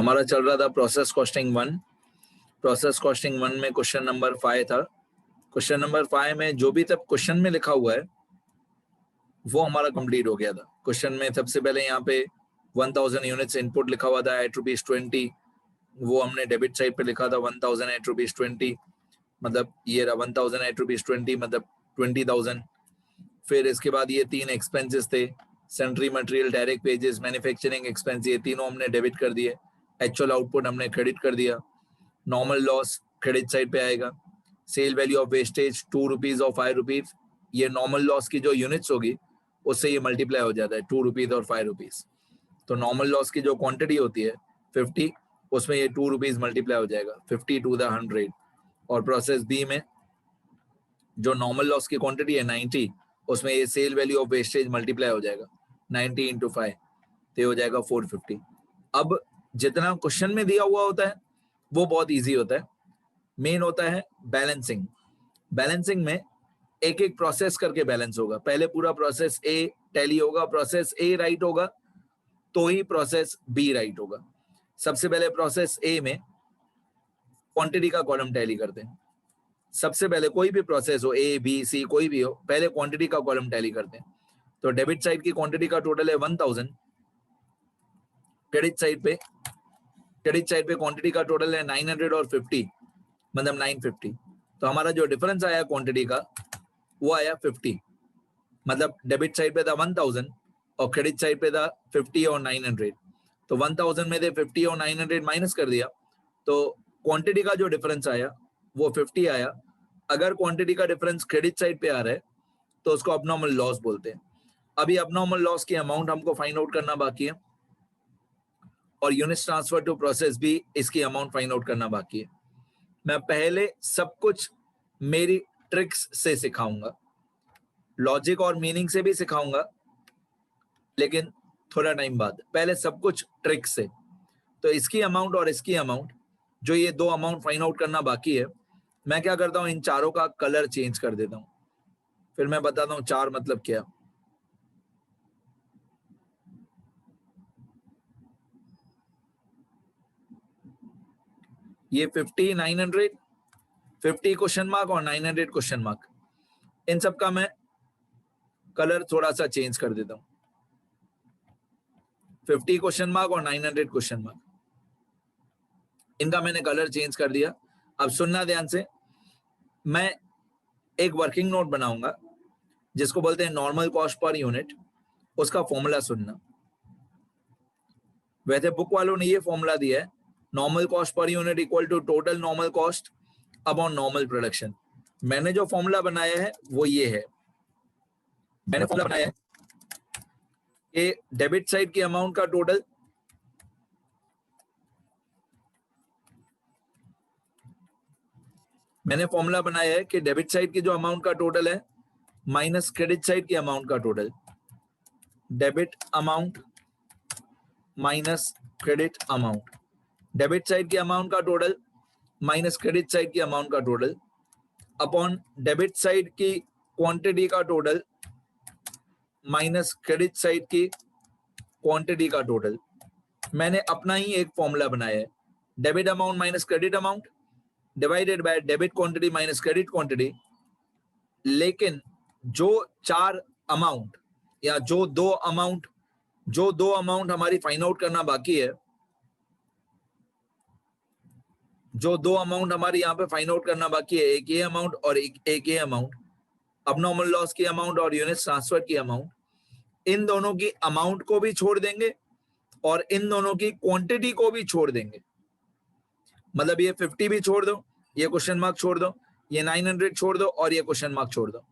हमारा चल रहा था प्रोसेस कॉस्टिंग 1। प्रोसेस कॉस्टिंग 1 में क्वेश्चन नंबर 5 था। क्वेश्चन नंबर 5 में जो भी तब क्वेश्चन में लिखा हुआ है वो हमारा कंप्लीट हो गया था। क्वेश्चन में सबसे पहले यहाँ पे 1000 यूनिट्स इनपुट लिखा हुआ था एट ₹20, वो हमने डेबिट साइड पे लिखा था 1000 एट ₹20, मतलब ये रहा 1000 एट ₹20 मतलब 20,000। फिर इसके बाद ये 3 एक्सपेंसेस थे, सेंट्री material, direct wages, manufacturing expense, ये तीनों हमने डेबिट कर दिए। एक्चुअल आउटपुट हमने क्रेडिट कर दिया। नॉर्मल लॉस क्रेडिट साइड पे आएगा। सेल वैल्यू ऑफ वेस्टेज ₹2 और ₹5, ये नॉर्मल लॉस की जो यूनिट्स होगी उससे ये मल्टीप्लाई हो जाता है ₹2 और ₹5। तो नॉर्मल लॉस की जो क्वांटिटी होती है 50, उसमें ये ₹2 मल्टीप्लाई हो जाएगा 50 to the 100। और प्रोसेस बी में जो नॉर्मल लॉस की क्वांटिटी है 90, उसमें ये sale value of wastage multiply हो जाएगा 90 into 5, तो ये हो जाएगा 450। अब जितना क्वेश्चन में दिया हुआ होता है वो बहुत इजी होता है। मेन होता है बैलेंसिंग। बैलेंसिंग में एक एक प्रोसेस करके बैलेंस होगा। पहले पूरा प्रोसेस ए टैली होगा, प्रोसेस ए राइट होगा तो ही प्रोसेस बी राइट होगा। सबसे पहले प्रोसेस ए में क्वांटिटी का कॉलम टैली करते हैं। सबसे पहले कोई भी प्रोसेस हो, ए बी सी कोई भी हो, पहले क्वांटिटी का कॉलम टैली करते हैं। तो डेबिट साइड की क्वांटिटी का टोटल है 1000, क्रेडिट साइड पे क्वांटिटी का टोटल है 900 और 50, मतलब 950। तो हमारा जो डिफरेंस आया क्वांटिटी का वो आया 50, मतलब डेबिट साइड पे था 1000 और क्रेडिट साइड पे था 50 और 900। तो 1000 में से 50 और 900 माइनस कर दिया तो क्वांटिटी का जो डिफरेंस आया वो 50 आया। अगर क्वांटिटी का डिफरेंस क्रेडिट साइड पे आ रहा है तो उसको अबनॉर्मल लॉस बोलते हैं। अभी अबनॉर्मल लॉस की अमाउंट हमको फाइंड आउट करना बाकी है और यूनिट्स ट्रांसफर टू प्रोसेस भी इसकी अमाउंट फाइंड आउट करना बाकी है। मैं पहले सब कुछ मेरी ट्रिक्स से सिखाऊंगा, लॉजिक और मीनिंग से भी सिखाऊंगा, लेकिन थोड़ा टाइम बाद। पहले सब कुछ ट्रिक से। तो इसकी अमाउंट और इसकी अमाउंट, जो ये दो अमाउंट फाइंड आउट करना बाकी है, मैं क्या करता हूं, इन चारों का कलर चेंज कर देता हूं। फिर मैं बताता हूं चार मतलब क्या। ये 50, 900, 50 क्वेश्चन मार्क और 900 क्वेश्चन मार्क, इन सब का मैं कलर थोड़ा सा चेंज कर देता हूं। 50 क्वेश्चन मार्क और 900 क्वेश्चन मार्क, इनका मैंने कलर चेंज कर दिया। अब सुनना ध्यान से, मैं एक वर्किंग नोट बनाऊंगा जिसको बोलते हैं नॉर्मल कॉस्ट पर यूनिट। उसका फॉर्मूला सुनना। वैसे बुक वालों ने ये फॉर्मूला दिया है, normal cost per unit equal to total normal cost upon normal production. मैंने जो फॉर्मूला बनाया है वो ये है। मैंने फॉर्मूला बनाया है कि डेबिट साइड की अमाउंट का टोटल डेबिट साइड की जो अमाउंट का टोटल है माइनस क्रेडिट साइड की अमाउंट का total. Debit amount minus credit amount, debit side की अमाउंट का टोटल माइनस क्रेडिट साइड की अमाउंट का टोटल अपॉन डेबिट साइड की क्वांटिटी का टोटल माइनस क्रेडिट साइड की क्वांटिटी का टोटल। मैंने अपना ही एक फॉर्मूला बनाया है, debit amount minus credit amount divided by debit quantity minus credit quantity. लेकिन जो चार अमाउंट या जो दो अमाउंट हमारी फाइंड आउट करना बाकी है, जो दो अमाउंट हमारी यहाँ पे फाइंड आउट करना बाकी है, एक ये अमाउंट और एक ये अमाउंट, अबनॉर्मल लॉस की अमाउंट और यूनिट्स ट्रांसफर की अमाउंट, इन दोनों की अमाउंट को भी छोड़ देंगे और इन दोनों की क्वांटिटी को भी छोड़ देंगे। मतलब ये 50 भी छोड़ दो, ये क्वेश्चन मार्क छोड़ दो, ये 900 छोड़ दो और ये क्वेश्चन मार्क छोड़ दो।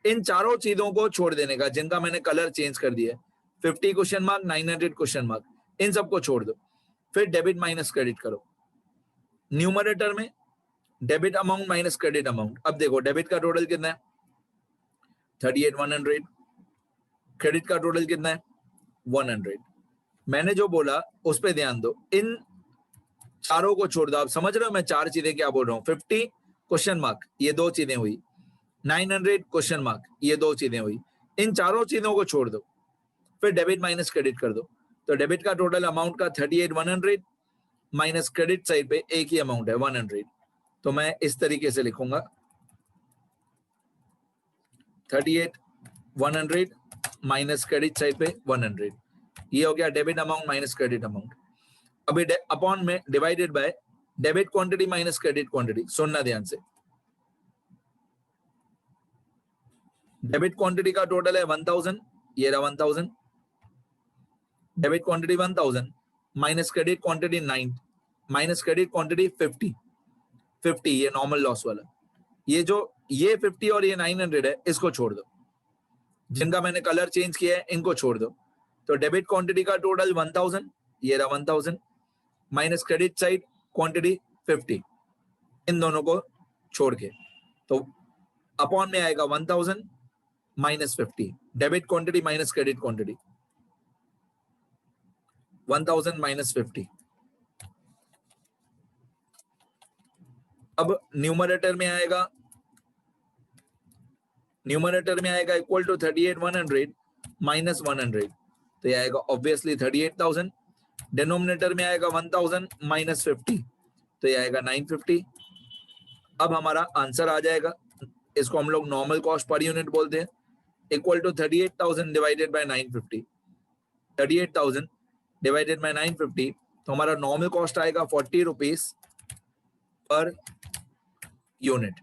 इन चारों चीजों को छोड़ देने का, जिनका मैंने कलर चेंज कर दिया है, 50 क्वेश्चन मार्क, 900 क्वेश्चन मार्क, इन सबको छोड़ दो। फिर डेबिट माइनस क्रेडिट करो। न्यूमरेटर में debit amount minus credit amount. अब देखो डेबिट का टोटल कितना है 38,100, क्रेडिट का टोटल कितना है 100। मैंने जो बोला उस पर ध्यान दो, इन चारों को छोड़ दो। आप समझ रहे हो मैं चार चीजें क्या बोल रहा हूँ। 50 क्वेश्चन मार्क, ये दो चीजें हुई, 900 क्वेश्चन मार्क, ये दो चीजें हुई। इन चारों चीजों को छोड़ दो, फिर डेबिट माइनस क्रेडिट कर दो। तो डेबिट का टोटल अमाउंट का 38,100 माइनस क्रेडिट साइड पे एक ही अमाउंट है 100, तो मैं इस तरीके से लिखूंगा 38,100 माइनस क्रेडिट साइड पे 100, ये हो गया debit amount minus credit amount. अभी अपॉन में divided by debit quantity minus credit quantity. सुनना ध्यान से, डेबिट क्वांटिटी का टोटल है 1000, ये रहा 1000, debit quantity 1000 minus credit quantity 9 minus credit quantity 50, ये नॉर्मल लॉस वाला। ये जो ये 50 और ये 900 है, इसको छोड़ दो, जिनका मैंने कलर चेंज किया है इनको छोड़ दो। तो डेबिट क्वांटिटी का टोटल 1000, ये रहा 1000 माइनस क्रेडिट साइड क्वांटिटी 50, इन दोनों को छोड़ के तो अपॉन में आएगा 1000 minus 50, debit quantity minus credit quantity 1000 minus 50। अब न्यूमरेटर में आएगा इक्वल टू 38,100 माइनस 100, तो ये आएगा ऑब्वियसली 38,000। डिनोमिनेटर में आएगा 1000 माइनस 50, तो ये आएगा 950। अब हमारा आंसर आ जाएगा, इसको हम लोग नॉर्मल कॉस्ट पर यूनिट बोलते हैं, equal to 38,000 divided by 950, 38,000 divided by 950, तो हमारा नॉर्मल कॉस्ट आएगा 40 रुपीज पर यूनिट।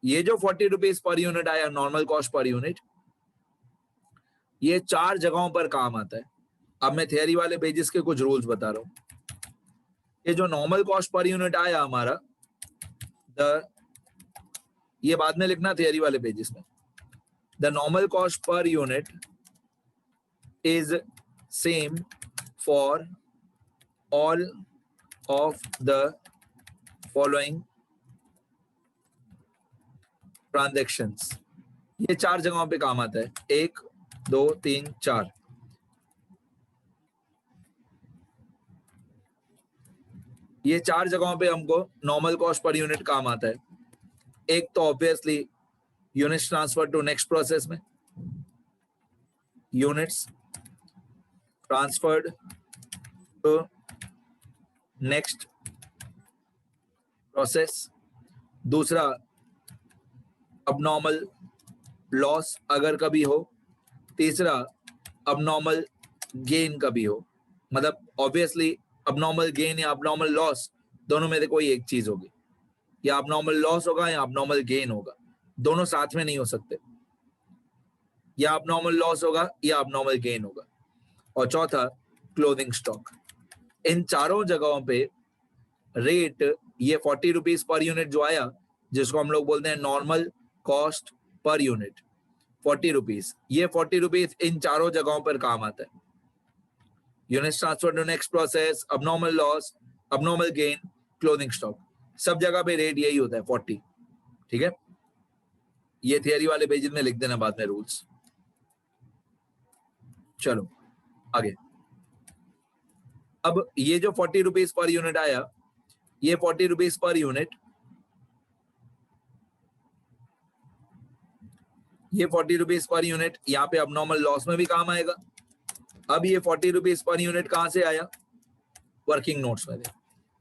ये जो 40 रुपीज पर यूनिट आया नॉर्मल कॉस्ट पर यूनिट, ये 4 जगहों पर काम आता है। अब मैं थियरी वाले पेजेस के कुछ रूल्स बता रहा हूं। ये जो नॉर्मल कॉस्ट पर यूनिट आया हमारा, ये बाद में लिखना थियरी वाले पेजेस में, the normal cost per unit is same for all of the following transactions. ये 4 जगहों पे काम आता है, 1 2 3 4। ये 4 जगहों पे हमको नॉर्मल कॉस्ट पर यूनिट काम आता है। एक तो obviously units transfer to next process में, units transferred to next process. दूसरा अबनॉर्मल लॉस अगर कभी हो। तीसरा अबनॉर्मल गेन कभी हो, मतलब ऑब्वियसली अबनॉर्मल गेन या अबनॉर्मल लॉस दोनों में से कोई एक चीज होगी, या अबनॉर्मल लॉस होगा या अबनॉर्मल गेन होगा, दोनों साथ में नहीं हो सकते, या अबनॉर्मल लॉस होगा या अबनॉर्मल गेन होगा। और चौथा क्लोजिंग स्टॉक। इन चारों जगहों पे रेट ये 40 रुपीज पर यूनिट जो आया, जिसको हम लोग बोलते हैं normal cost per unit, 40 rupees, ये 40 रुपीज इन चारों जगहों पर काम आता है। Units transfer to next process, abnormal loss, abnormal gain, closing stock, सब जगह पे रेट यही होता है 40। ठीक है, ये थियरी वाले पेज में लिख देना बाद में रूल्स। चलो आगे। अब ये जो 40 रुपीज पर यूनिट आया, ये 40 रुपीज पर यूनिट, ये 40 रुपीज पर यूनिट यहाँ पे अबनॉर्मल लॉस में भी काम आएगा। अब ये 40 रुपीज पर यूनिट कहां से आया, वर्किंग नोट्स में।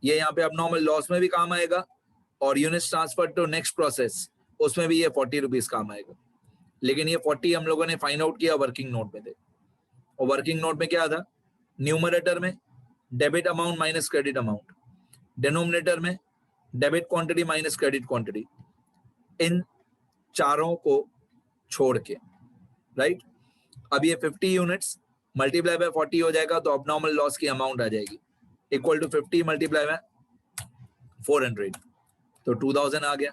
ये यहाँ पे अबनॉर्मल लॉस में भी काम आएगा, और units transfer to next process उसमें भी ये 40 रुपीज काम आएगा। लेकिन ये 40 हम लोगों ने फाइंड आउट किया वर्किंग नोट में थे, और वर्किंग नोट में क्या था, न्यूमरेटर में debit amount minus credit amount, denominator में debit quantity minus credit quantity, इन चारों को छोड़ के, राइट। अब ये 50 यूनिट्स मल्टीप्लाई बाय 40 हो जाएगा, तो अबनॉर्मल लॉस की अमाउंट आ जाएगी इक्वल टू 50 मल्टीप्लाई बाय 400, तो 2000 आ गया।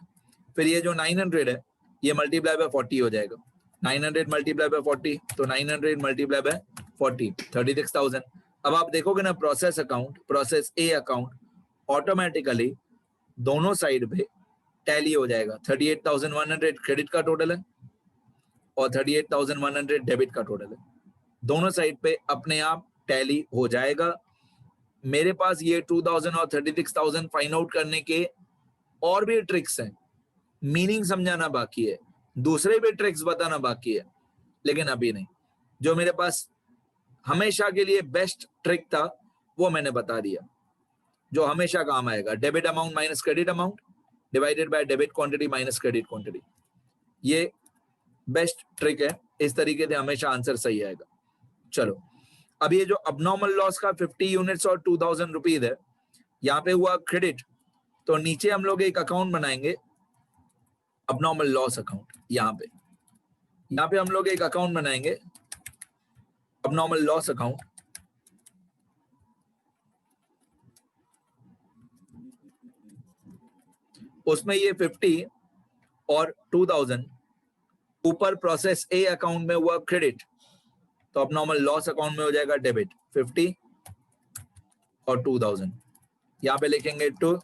फिर ये जो 900 है ये मल्टीप्लाई बाय 40 हो जाएगा, 900 मल्टीप्लाई बाय 40, तो 900 मल्टीप्लाई बाय 40, 36,000। अब आप देखोगे ना process account, process A account, automatically दोनों साइड पे टैली हो जाएगा। 38,100 क्रेडिट का टोटल है और 38,100 डेबिट का टोटल है, दोनों साइड पे अपने आप टैली हो जाएगा। मेरे पास ये 2000 और 36,000 फाइंड आउट करने के और भी ट्रिक्स हैं, मीनिंग समझाना बाकी है, दूसरे भी ट्रिक्स बताना बाकी है, लेकिन अभी नहीं। जो मेरे पास हमेशा के लिए बेस्ट ट्रिक था वो मैंने बता दिया। जो हमेशा काम आएगा, debit amount minus credit amount divided by debit quantity minus credit quantity. ये बेस्ट ट्रिक है, इस तरीके से हमेशा आंसर सही आएगा। चलो, अब ये जो अबनॉर्मल लॉस का 50 यूनिट्स और 2000 रुपीज है, यहाँ पे हुआ क्रेडिट, तो नीचे हम लोग एक अकाउंट बनाएंगे, अबनॉर्मल लॉस अकाउंट। यहाँ पे हम लोग एक अकाउंट बनाएंगे, अबनॉर्मल लॉस अकाउंट। उसमें ये 50 और 2000 ऊपर प्रोसेस ए अकाउंट में हुआ क्रेडिट, तो अबनॉर्मल लॉस अकाउंट में हो जाएगा डेबिट 50 और 2000। यहाँ पे लिखेंगे टू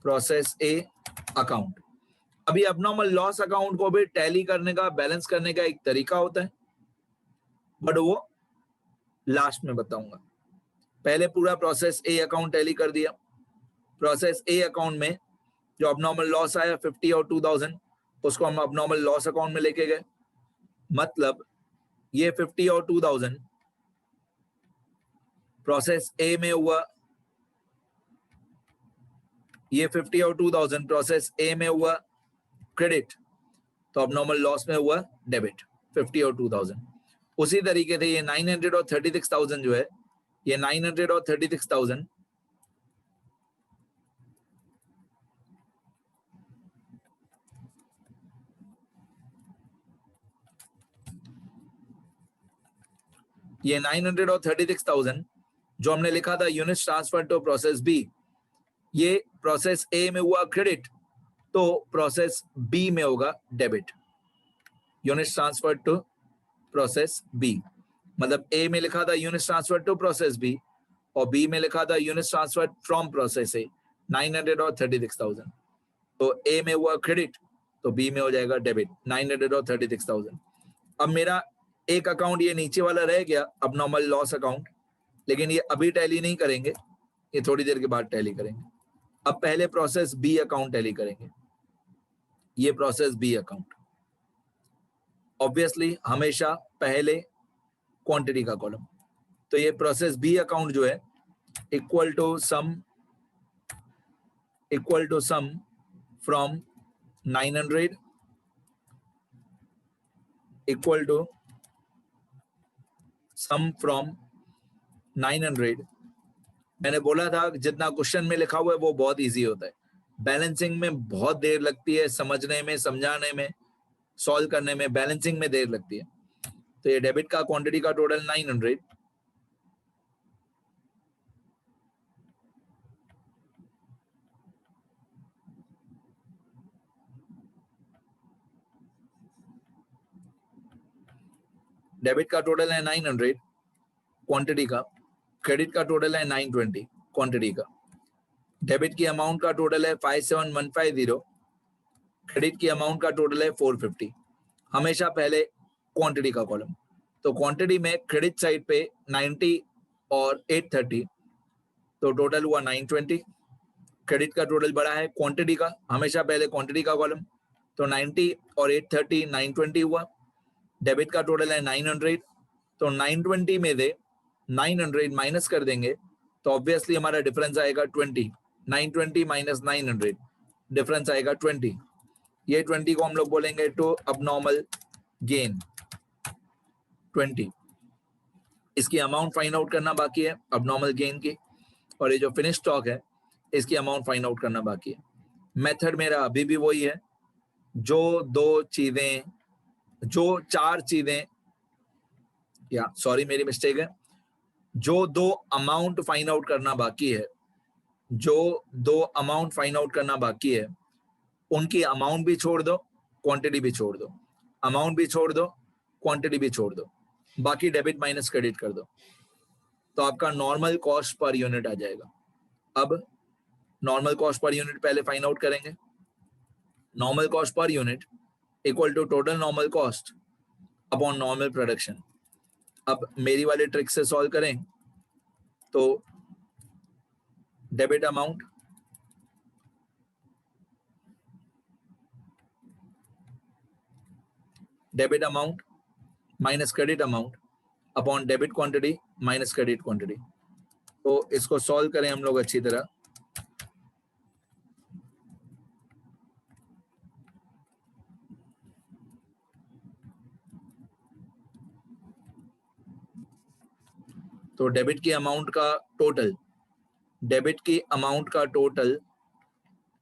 प्रोसेस ए अकाउंट। अभी अबनॉर्मल लॉस अकाउंट को भी टैली करने का, बैलेंस करने का एक तरीका होता है, बट वो लास्ट में बताऊंगा। पहले पूरा प्रोसेस ए अकाउंट टैली कर दिया। प्रोसेस ए अकाउंट में जो अबनॉर्मल लॉस आया 50 और 2000, उसको हम अबनॉर्मल लॉस अकाउंट में लेके गए। मतलब ये 50 और 2000 प्रोसेस ए में हुआ, ये 50 और 2000 प्रोसेस ए में हुआ क्रेडिट, तो अबनॉर्मल लॉस में हुआ डेबिट 50 और 2000। उसी तरीके से ये 900 और 36,000 जो है, ये 900 और 36,000 ये 900 और 36,000 जो हमने लिखा था units transfer to process B, ये प्रोसेस ए में हुआ क्रेडिट, तो प्रोसेस बी में होगा debit. Units transfer to process B, मतलब ए में लिखा था units transfer to process B और बी में लिखा था units transfer from process A, 900 और 36,000। तो ए में हुआ क्रेडिट, तो बी में हो जाएगा डेबिट 900 और 36,000। अब मेरा एक अकाउंट ये नीचे वाला रह गया, अबनॉर्मल लॉस अकाउंट, लेकिन ये अभी टैली नहीं करेंगे, ये थोड़ी देर के बाद टैली करेंगे। अब पहले प्रोसेस बी अकाउंट टैली करेंगे। ये प्रोसेस बी अकाउंट, ऑब्वियसली हमेशा पहले क्वांटिटी का कॉलम, तो ये प्रोसेस बी अकाउंट जो है equal to sum from 900 equal to sum from 900। मैंने बोला था जितना क्वेश्चन में लिखा हुआ है वो बहुत इजी होता है, बैलेंसिंग में बहुत देर लगती है, समझने में, समझाने में, सॉल्व करने में, बैलेंसिंग में देर लगती है। तो ये डेबिट का क्वांटिटी का टोटल 900, डेबिट का टोटल है 900 क्वांटिटी का, क्रेडिट का टोटल है 920 क्वांटिटी का। डेबिट की अमाउंट का टोटल है 57150, क्रेडिट की अमाउंट का टोटल है 450। हमेशा पहले क्वांटिटी का कॉलम, तो क्वांटिटी में क्रेडिट साइड पे 90 और 830, तो टोटल हुआ 920। क्रेडिट का टोटल बड़ा है क्वांटिटी का, हमेशा पहले क्वांटिटी का कॉलम, तो 90 और 830 920 हुआ। डेबिट का टोटल है 900, तो 920 में से 900 माइनस कर देंगे, तो ऑब्वियसली हमारा डिफरेंस आएगा 20। 920 माइनस 900 डिफरेंस आएगा 20। ये 20 को हम लोग बोलेंगे टू अबनॉर्मल गेन 20। इसकी अमाउंट फाइंड आउट करना बाकी है अबनॉर्मल गेन की, और ये जो फिनिश स्टॉक है इसकी अमाउंट फाइंड आउट करना बाकी है। मेथड मेरा अभी भी वही है, जो चार चीजें, या सॉरी मेरी मिस्टेक है, जो दो अमाउंट फाइंड आउट करना बाकी है, उनकी अमाउंट भी छोड़ दो, क्वांटिटी भी छोड़ दो, अमाउंट भी छोड़ दो, क्वांटिटी भी छोड़ दो, बाकी डेबिट माइनस क्रेडिट कर दो, तो आपका नॉर्मल कॉस्ट पर यूनिट आ जाएगा। अब नॉर्मल कॉस्ट पर यूनिट पहले फाइंड आउट करेंगे। Normal cost per unit equal to total normal cost upon normal production. अब मेरी वाली ट्रिक से सॉल्व करें तो debit amount minus credit amount upon debit quantity minus credit quantity. तो इसको सॉल्व करें हम लोग अच्छी तरह। तो डेबिट की अमाउंट का टोटल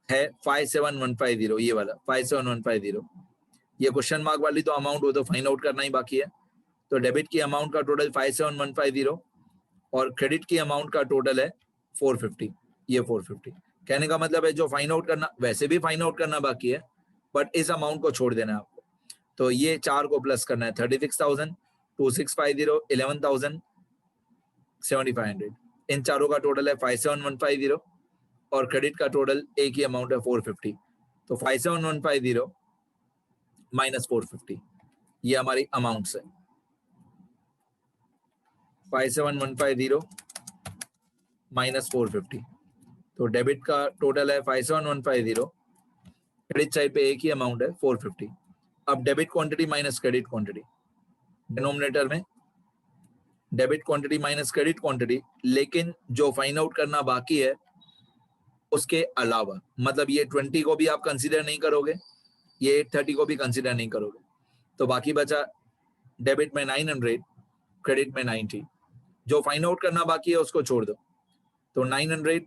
है 57150, ये वाला 57150। ये क्वेश्चन मार्क वाली तो अमाउंट वो तो फाइंड आउट करना ही बाकी है। तो डेबिट की अमाउंट का टोटल 57150 और क्रेडिट की अमाउंट का टोटल है 450। ये 450 कहने का मतलब है जो फाइंड आउट करना, वैसे भी फाइंड आउट करना बाकी है, बट इस अमाउंट को छोड़ देना है आपको। तो ये 4 को प्लस करना है, 36,000, 2650, 11,000, 7500। इन चारों का टोटल है 57150 और क्रेडिट का टोटल एक ही अमाउंट है 450। तो 57150 माइनस 450, ये हमारी अमाउंट्स है। 57150 माइनस 450। तो डेबिट का टोटल है 57150, क्रेडिट साइड पे एक ही अमाउंट है 450। अब debit quantity minus credit quantity, denominator में debit quantity minus credit quantity, लेकिन जो फाइंड आउट करना बाकी है उसके अलावा, मतलब ये 20 को भी आप कंसीडर नहीं करोगे, ये 830 को भी कंसीडर नहीं करोगे, तो बाकी बचा डेबिट में 900, क्रेडिट में 90। जो फाइंड आउट करना बाकी है उसको छोड़ दो। तो 900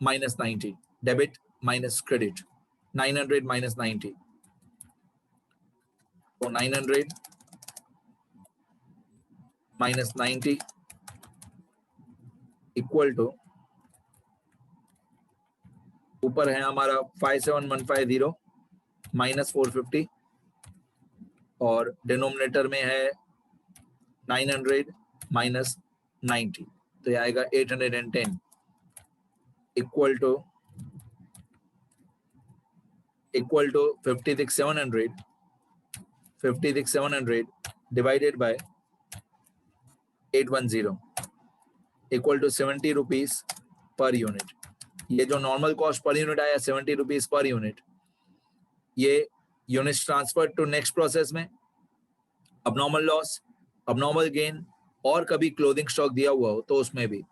minus 90, debit minus credit, 900 minus 90, तो 900 माइनस 90 इक्वल टू, ऊपर है हमारा 57150 माइनस 450 और डिनोमिनेटर में है 900 माइनस 90, तो ये आएगा 810 equal to 56,700 divided by 810 equal to 70 rupees per unit. ये जो नॉर्मल कॉस्ट पर यूनिट आया 70 रुपीज पर यूनिट, ये units transfer to next process में अबनॉर्मल लॉस, अबनॉर्मल गेन और कभी क्लोथिंग स्टॉक दिया हुआ हो तो उसमें भी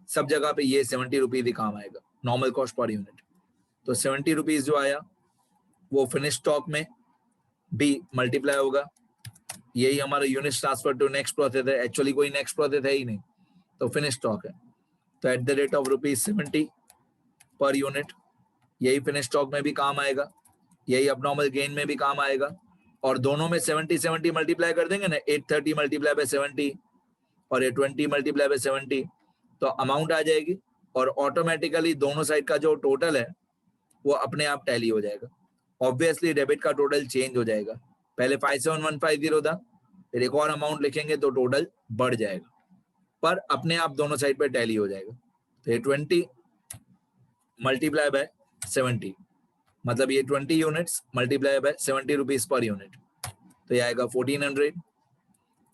सब जगह पे ये 70 रुपीज ही काम आएगा, नॉर्मल कॉस्ट पर यूनिट। तो 70 रुपीज जो आया वो फिनिश स्टॉक में भी मल्टीप्लाई होगा, यही हमारा unit transfer to next process है, एक्चुअली कोई नेक्स्ट प्रोसेस है ही नहीं, तो फिनिश स्टॉक है। तो at the rate of ₹70 per unit, यही फिनिश स्टॉक में भी काम आएगा, यही अबनॉर्मल गेन में भी काम आएगा, और दोनों में 70 मल्टीप्लाई कर देंगे ना, 830 मल्टीप्लाई बाय 70 और 820 मल्टीप्लाई बाय 70, तो अमाउंट आ जाएगी और ऑटोमेटिकली दोनों साइड का जो टोटल है वो अपने आप टैली हो जाएगा। ऑब्वियसली डेबिट का टोटल चेंज हो जाएगा, पहले 57150 था, फिर एक और अमाउंट लिखेंगे तो टोटल बढ़ जाएगा, पर अपने आप दोनों साइड पे टैली हो जाएगा। तो ये 20 मल्टीप्लाई बाय 70, मतलब ये 20 units multiply by 70 rupees per unit, तो ये आएगा 1400।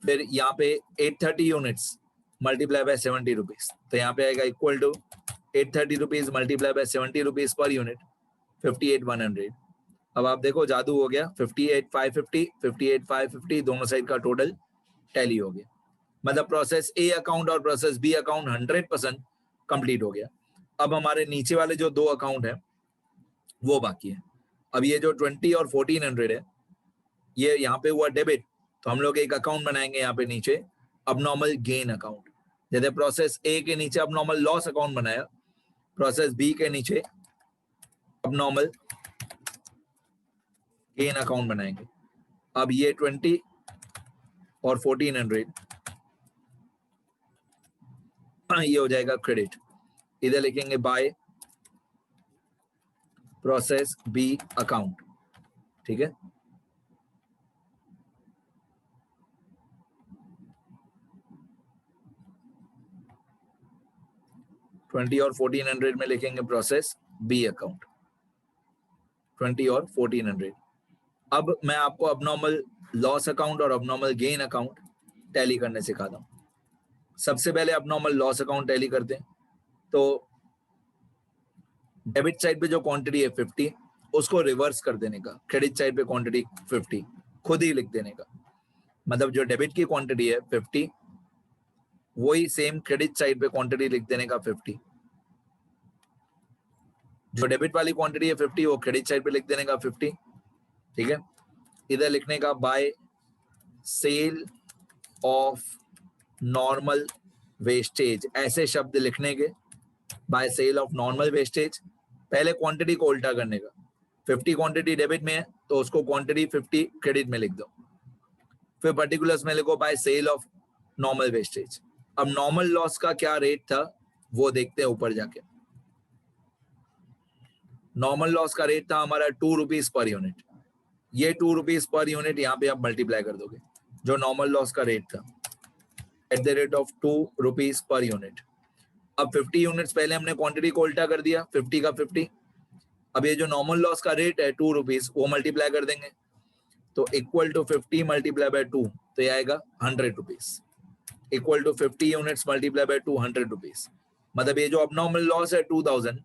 फिर यहाँ पे 830 यूनिट्स मल्टीप्लाई बाय 70 रुपीज, तो यहाँ पे आएगा equal to 830 rupees multiply by 70 rupees per unit, 58,100। अब आप देखो जादू हो गया, 58,550, 58,550 दोनों साइड का टोटल टैली हो गया, मतलब प्रोसेस ए अकाउंट और प्रोसेस बी अकाउंट 100% कंप्लीट हो गया। अब हमारे नीचे वाले जो दो अकाउंट है वो बाकी है। अब ये जो 20 और 1400 है, ये यहाँ पे हुआ डेबिट, तो हम लोग एक अकाउंट बनाएंगे यहाँ पे नीचे, अबनॉर्मल गेन अकाउंट। जैसे प्रोसेस ए के नीचे अबनॉर्मल लॉस अकाउंट बनाया, प्रोसेस बी के नीचे अबनॉर्मल गेन अकाउंट बनाएंगे। अब ये 20 और 1400 ये हो जाएगा क्रेडिट, इधर लिखेंगे बाय प्रोसेस बी अकाउंट, ठीक है। $20 और 1400 में लिखेंगे प्रोसेस बी अकाउंट, 20 और 1400। अब मैं आपको अबनॉर्मल लॉस अकाउंट और अबनॉर्मल गेन अकाउंट टैली करने सिखाता हूं। सबसे पहले अबनॉर्मल लॉस अकाउंट टैली करते हैं। तो डेबिट साइड पे जो क्वांटिटी है 50, उसको रिवर्स कर देने का, क्रेडिट साइड पे क्वांटिटी 50 खुद ही लिख देने का, मतलब जो डेबिट की क्वांटिटी है 50 वही सेम क्रेडिट साइड पे क्वांटिटी लिख देने का 50। जो डेबिट वाली क्वांटिटी है 50 वो क्रेडिट साइड पे लिख देने का 50। ठीक है, इधर लिखने का by sale of normal wastage, ऐसे शब्द लिखने के, by sale of normal wastage. पहले क्वांटिटी को उल्टा करने का, 50 क्वांटिटी डेबिट में है तो उसको क्वांटिटी 50 क्रेडिट में लिख दो, फिर पर्टिकुलर्स में लिखो by sale of normal wastage. अब नॉर्मल लॉस का क्या रेट था वो देखते हैं ऊपर जाके। नॉर्मल लॉस का रेट था हमारा 2 रुपीज पर यूनिट। ये 2 रुपीज पर यूनिट यहाँ पे आप मल्टीप्लाई कर दोगे, जो नॉर्मल लॉस का रेट था at the rate of 2 rupees per unit. अब 50 यूनिट्स पहले हमने क्वांटिटी को उल्टा कर दिया, 50 का 50। अब ये जो नॉर्मल लॉस का रेट है 2 रुपीज वो मल्टीप्लाई कर देंगे, तो इक्वल टू 50 मल्टीप्लाई बाय 2, तो ये आएगा 100 rupees. Equal to 50 units multiply by 2, 100 rupees. मतलब ये जो अब नॉर्मल लॉस है 2000,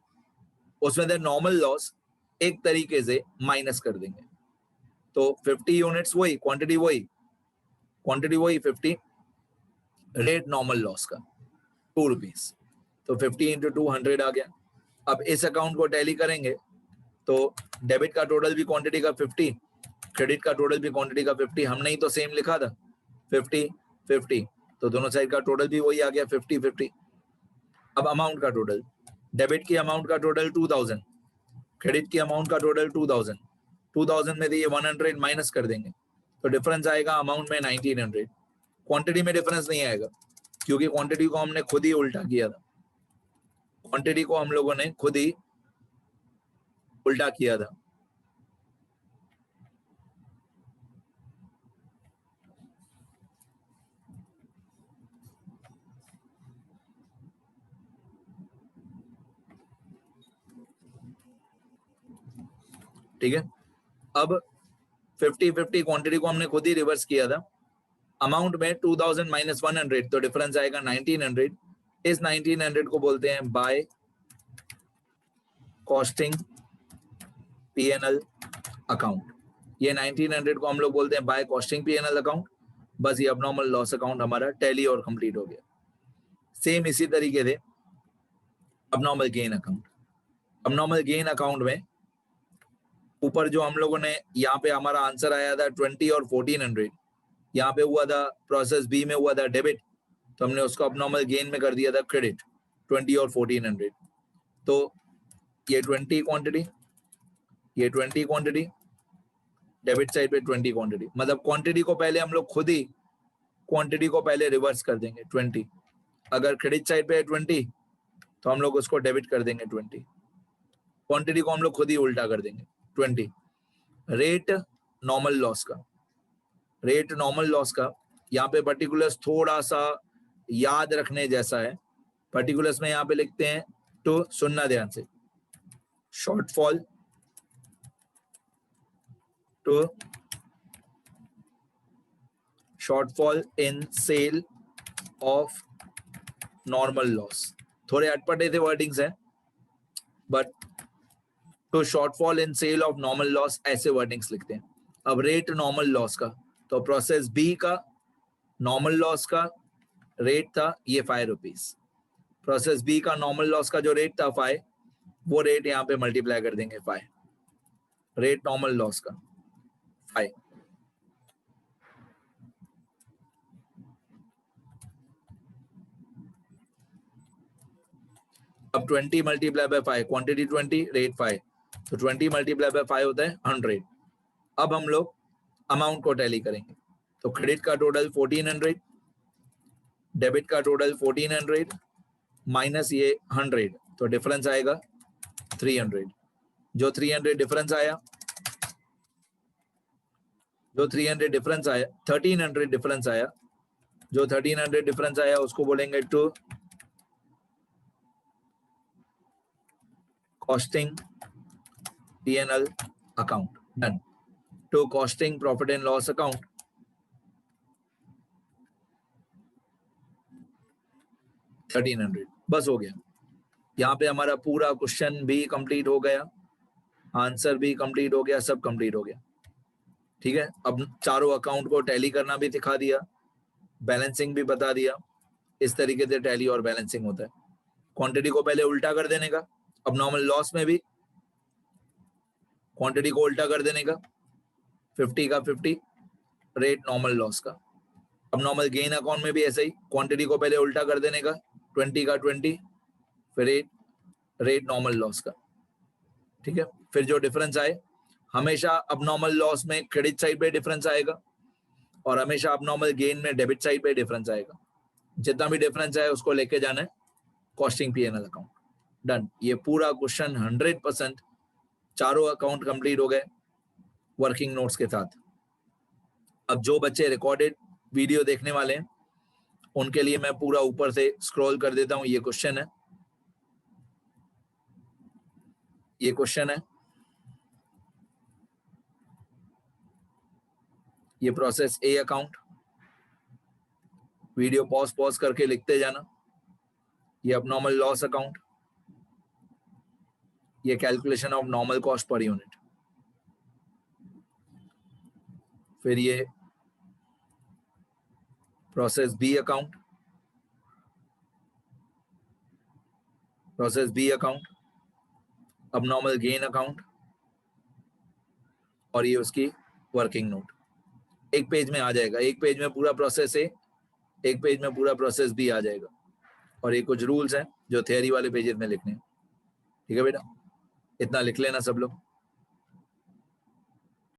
उसमें से नॉर्मल लॉस एक तरीके से माइनस कर देंगे। तो 50 यूनिट्स वही, क्वांटिटी वही 50, रेट नॉर्मल लॉस का 2 रुपीज, तो 50 इंटू 2 100 आ गया। अब इस अकाउंट को टैली करेंगे तो डेबिट का टोटल भी क्वांटिटी का 50, क्रेडिट का टोटल भी क्वांटिटी का 50। हमने ही तो सेम लिखा था 50 50, तो दोनों साइड का टोटल भी वही आ गया 50 50। अब अमाउंट का टोटल, डेबिट की अमाउंट का टोटल 2000, क्रेडिट की अमाउंट का टोटल 2000। 2000 में से ये 100 माइनस कर देंगे तो डिफरेंस आएगा अमाउंट में 1900। क्वांटिटी में डिफरेंस नहीं आएगा क्योंकि क्वांटिटी को हमने खुद ही उल्टा किया था, क्वांटिटी को हम लोगों ने खुद ही उल्टा किया था। ठीक है, अब 50 50 क्वांटिटी को हमने खुद ही रिवर्स किया था। अमाउंट में 2000 माइनस 100, तो डिफरेंस आएगा 1900। इस 1900 को बोलते हैं बाय कॉस्टिंग पीएनएल अकाउंट। ये 1900 को हम लोग बोलते हैं बाय कॉस्टिंग पीएनएल अकाउंट। बस ये अबनॉर्मल लॉस अकाउंट हमारा टैली और कंप्लीट हो गया। सेम इसी तरीके से abnormal gain account. Abnormal gain account में ऊपर जो हम लोगों ने, यहाँ पे हमारा आंसर आया था 20 और 1400, यहाँ पे हुआ था प्रोसेस बी में हुआ था डेबिट, तो हमने उसको अबनॉर्मल गेन में कर दिया था क्रेडिट 20 और 1400। तो ये 20 क्वांटिटी, ये 20 क्वांटिटी, डेबिट साइड पे 20 क्वांटिटी। मतलब क्वांटिटी को पहले हम लोग खुद ही क्वांटिटी को पहले रिवर्स कर देंगे 20। अगर क्रेडिट साइड पे है 20 तो हम लोग उसको डेबिट कर देंगे 20। क्वांटिटी को हम लोग खुद ही उल्टा कर देंगे 20। रेट नॉर्मल लॉस का, रेट नॉर्मल लॉस का यहाँ पे पर्टिकुलर्स थोड़ा सा याद रखने जैसा है। पर्टिकुलर्स में यहाँ पे लिखते हैं तो सुनना ध्यान से, shortfall to shortfall in sale of normal loss. थोड़े अटपटे थे वर्डिंग्स हैं, बट तो shortfall in sale of normal loss ऐसे वर्डिंग्स लिखते हैं। अब रेट नॉर्मल लॉस का, तो प्रोसेस बी का नॉर्मल लॉस का रेट था ये 5 रुपीज। प्रोसेस बी का नॉर्मल लॉस का जो रेट था 5, वो रेट यहाँ पे मल्टीप्लाई कर देंगे 5, रेट नॉर्मल लॉस का 5। अब 20 मल्टीप्लाई बाय 5, क्वांटिटी 20, रेट 5, तो 20 मल्टीप्लाई बाय 5 होता है 100। अब हम लोग अमाउंट को टैली करेंगे, तो क्रेडिट का टोटल 1400, डेबिट का टोटल 1400 माइनस ये 100, तो डिफरेंस आएगा 300। जो 300 डिफरेंस आया, जो 300 डिफरेंस आया, 1300 डिफरेंस आया, जो 1300 डिफरेंस आया उसको बोलेंगे to costing PNL account. Done. To costing profit and loss account. $1300 बस हो गया। यहाँ पे हमारा पूरा क्वेश्चन भी कंप्लीट हो गया, आंसर भी कंप्लीट हो गया, सब कंप्लीट हो गया। ठीक है, अब चारों अकाउंट को टैली करना भी दिखा दिया, बैलेंसिंग भी बता दिया, इस तरीके से टैली और बैलेंसिंग होता है। क्वांटिटी को पहले उल्टा कर देने का, अब नॉर्मल लॉस में भी क्वांटिटी को उल्टा कर देने का, 50 का 50 रेट नॉर्मल लॉस का। अब नॉर्मल गेन अकाउंट में भी ऐसा ही, क्वांटिटी को पहले उल्टा कर देने का, 20 का 20 फिर रेट नॉर्मल लॉस का। ठीक है, फिर जो डिफरेंस आए, हमेशा अब नॉर्मल लॉस में क्रेडिट साइड पे डिफरेंस आएगा और हमेशा अब नॉर्मल गेन में डेबिट साइड पे डिफरेंस आएगा। जितना भी डिफरेंस है उसको लेके जाना है कॉस्टिंग P&L अकाउंट। डन। ये पूरा क्वेश्चन 100% चारों अकाउंट कंप्लीट हो गए वर्किंग नोट्स के साथ। अब जो बच्चे रिकॉर्डेड वीडियो देखने वाले हैं उनके लिए मैं पूरा ऊपर से स्क्रॉल कर देता हूं। ये क्वेश्चन है, ये क्वेश्चन है, ये process A account. Video pause करके लिखते जाना। ये अब नॉर्मल लॉस अकाउंट, ये calculation of normal cost per unit. फिर ये process B account, process B account, अब नॉर्मल गेन अकाउंट और ये उसकी वर्किंग नोट। एक पेज में आ जाएगा, एक पेज में पूरा प्रोसेस ए, एक पेज में पूरा प्रोसेस बी आ जाएगा। और ये कुछ रूल्स हैं जो थियरी वाले पेजेस में लिखने हैं। ठीक है बेटा, इतना लिख लेना सब लोग।